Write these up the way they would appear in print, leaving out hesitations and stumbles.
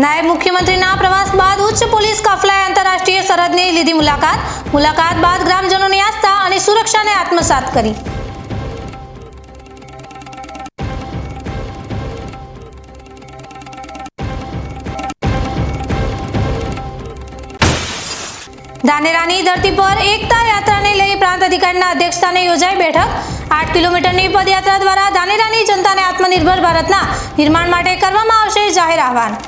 નાયબ મુખ્યમંત્રીના પ્રવાસ બાદ ઉચ્ચ પોલીસ કાફલાએ આંતરરાષ્ટ્રીય સરહદની લીધી મુલાકાત બાદ ગ્રામજનોની આસ્થા અને સુરક્ષાને આત્મસાત કરી। ધાનેરાની ધરતી પર એકતા યાત્રાને લઈ પ્રાંત અધિકારીના અધ્યક્ષસ્થાને યોજાઈ બેઠક। 8 કિલોમીટરની પદયાત્રા દ્વારા ધાનેરાની જનતાને આત્મનિર્ભર ભારતના નિર્માણ માટે કરવામાં આવશે જાહેર આહવાન।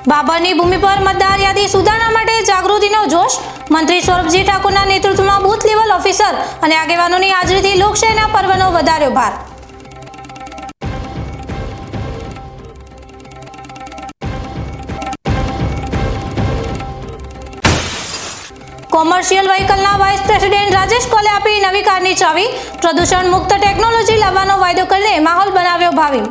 બાબરની ભૂમિ પર મતદાર યાદી સુધારણા માટે જાગૃતિનો જોશ। મંત્રી સ્વરૂપજી ઠાકોરના નેતૃત્વમાં બૂથ લેવલ ઓફિસર અને આગેવાનોની હાજરીથી લોકશાહીના પર્વનો વધાર્યો ભાર। કોમર્શિયલ વ્હીકલના વાઇસ પ્રેસિડેન્ટ રાજેશ કોલે આપી નવી કારની ચાવી। પ્રદૂષણ મુક્ત ટેકનોલોજી લાવવાનો વાયદો કરીને માહોલ બનાવ્યો ભાવિ।